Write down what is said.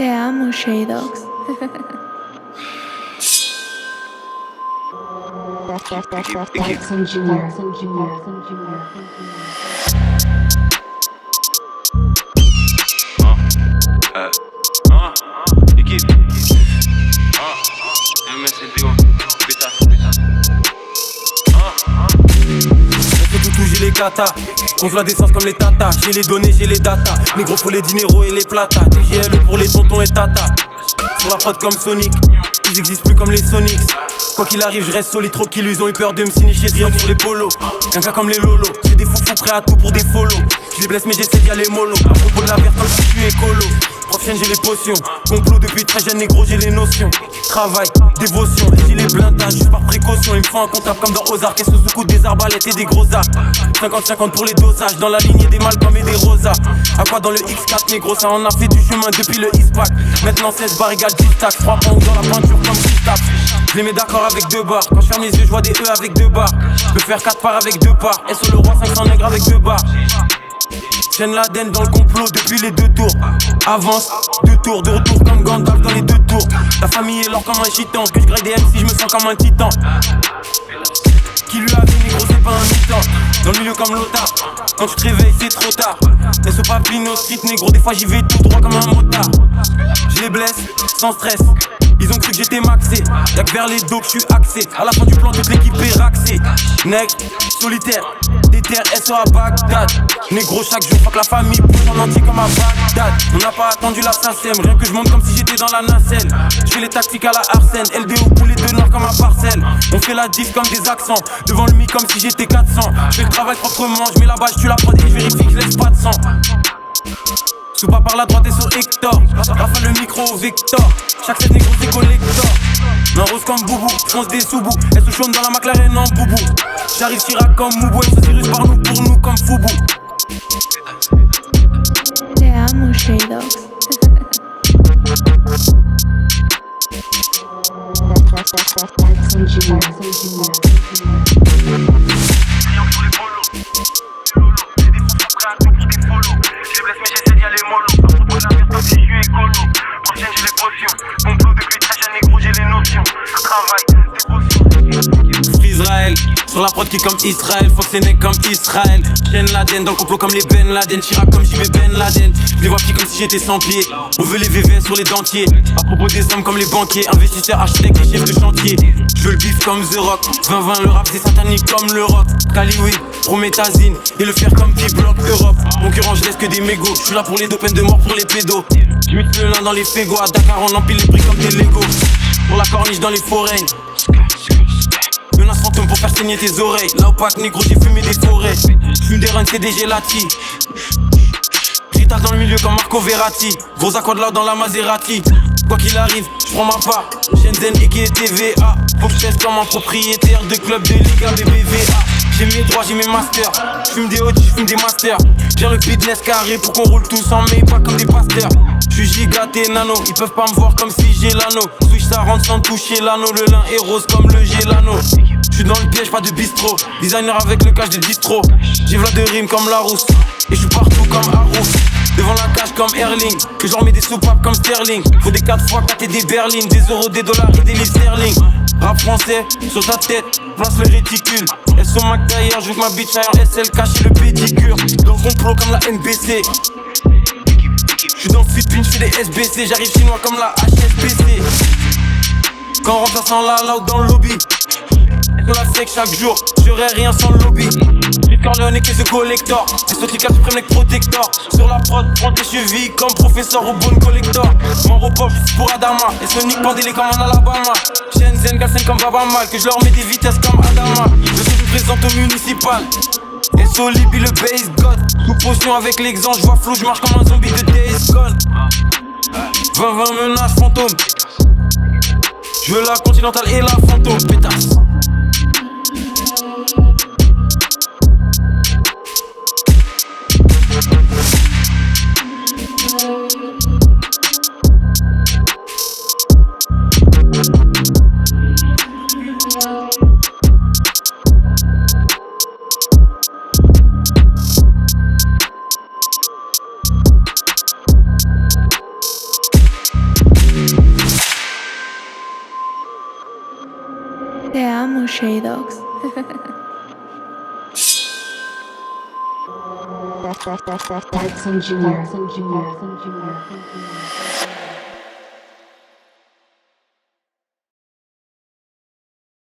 Te amo, Shadows. Jackson Jr. Équipe. MSNTO. J'ai les katas, gonfle la décence comme les tatas. J'ai les données, j'ai les datas. Négro faut les dineros et les plata. TGL pour les tontons et tata. Sur la prod comme Sonic, ils existent plus comme les Sonics. Quoi qu'il arrive, je reste solide, trop qu'ils ils ont eu peur de me signifier rien sur les polos. Un gars comme les lolos, j'ai des fous prêts à tout pour des follow. Je les blesse mais j'essaie d'y aller mollo. À propos de la verte comme si je suis écolo. Prochaine j'ai les potions, complot depuis très jeune négro j'ai les notions. Travail, dévotion, et j'ai les blindages juste par précaution. Il me faut un comptable comme dans Ozark, et sous coup des arbalètes et des gros arcs. 50-50 pour les dosages, dans la lignée des Malcolm et des Rosas. À quoi dans le X4 négro, ça en a fait du chemin depuis le X-Pack. Maintenant 16 barres égale 10 tacs, 3 points dans la peinture comme 6 taps. Je les mets d'accord avec 2 barres, quand je ferme les yeux je vois des E avec 2 barres. Je peux faire 4 parts avec 2 parts, et sur le roi 500 nègres avec 2 barres. Chaîne l'Aden dans le complot depuis les 2 tours. Avance, 2 tours, de retour comme Gandalf dans les 2 tours. La famille est l'or comme un gitan, que je grille des MC, je me sens comme un titan. Qui lui a dit négro c'est pas un mi-temps. Dans le milieu comme l'otard, quand tu te réveilles c'est trop tard. Laisse au papino street négro, des fois j'y vais tout droit comme un motard. Je les blesse, sans stress. Ils ont cru que j'étais maxé, y'a que vers les dos que je suis axé. À la fin du plan toute l'équipe est raxée. Nègre, solitaire, déter, SO à Bagdad. Négro chaque jour, fuck la famille, pousse en entier comme à Bagdad. On n'a pas attendu la SACEM, rien que je monte comme si j'étais dans la nacelle. Je fais les tactiques à la Arsène, LDO poulet de nord comme un parcelle. On fait la diff comme des accents, devant le mic comme si j'étais 400. Je fais le travail proprement, je mets la bâche, tu la prod et je vérifie que je laisse pas de sang. Sous pas par la droite et sur Hector. Rafa le micro Victor. Chaque set négro c'est collector. Un rose comme Boubou, fonce des sous-bouts. Elle se chaume dans la McLaren en boubou. J'arrive Chirac comme Moubou. Et ce Cyrus par nous pour nous comme Foubou. Te amo, Shadows. Jackson Jr. Je blesse mais j'essaie d'y aller mollo. À propos de la verte comme si je suis écolo. Prochaine j'ai les potions, complot depuis très jeune négro j'ai les notions. Travail, dévotion. Israël, sur la prod qui est comme Israël. Fox et Neck comme Israël. Chaîne Laden dans le complot comme les Ben Laden. Chirac comme JB Ben Laden. Je les vois petits comme si j'étais sans pied. On veut les VVS sur les dentiers. À propos des hommes comme les banquiers. Investisseurs, architectes et chefs de chantier. Je veux le bif comme The Rock. 20-20 le rap c'est satanique comme le rock. Caliwi, Prométhazine. Et le fer comme P-Block Europe. Concurrent je laisse que des mégots. Je suis là pour les dos, peine de mort pour les pédos. Je mets le lin dans les fégots. À Dakar on empile les briques comme des Legos. Pour la corniche dans les foraines. Menace fantôme pour faire saigner tes oreilles. Là au pack négro j'ai fumé des forêts. J'fume des runs c'est des gelati. Rital dans le milieu comme Marco Verratti. Gros accords là dans la Maserati. Quoi qu'il arrive, j'prends ma part. Shenzhen et TVA. Faut que j'teste comme un propriétaire de club de Liga BBVA. J'ai mes droits, j'ai mes masters. J'fume des OG, j'fume des masters. J'ai le business carré pour qu'on roule tous en mais pas comme des pasteurs. J'suis gigaté nano, ils peuvent pas me voir comme si j'ai l'anneau. Switch ça rentre sans toucher l'anneau. Le lin est rose comme le gélano. J'suis dans le piège, pas de bistrot. Designer avec le cash de distro. J'ai v'là de rimes comme Larousse. Et j'suis partout comme Harouf. Devant la cage comme Erling. Que j'en mets des soupapes comme Sterling. Faut des 4x4 et des berlines. Des euros, des dollars et des livres sterling. Rap français, sur ta tête, place le réticule. Elles sont McTayer, je veux que ma bitch aille en SL cache le pédicure. Dans le complot comme la NBC. J'suis dans le fit-pin, j'fais des SBC. J'arrive chinois comme la HSBC. Quand on remplace en la loud dans le lobby. Sur la sec chaque jour, j'aurais rien sans le lobby. Corleone et ce collector. Les sauts qui suprême les protectors. Sur la prod, prends tes chevilles comme professeur au bon collector. Mon repos juste pour Adama. Et Sonic pendez-les comme en Alabama. Shenzhen, Galsen comme Baba Mal. Que je leur mets des vitesses comme Adama. Je suis présente au municipal. Et Solibi le base god. Sous potion avec l'exemple, je vois flou, je marche comme un zombie de Days Gone. 20-20 menaces fantômes. Je veux la continentale et la fantôme, pétasse. Te amo, Shadows. Jackson Jr.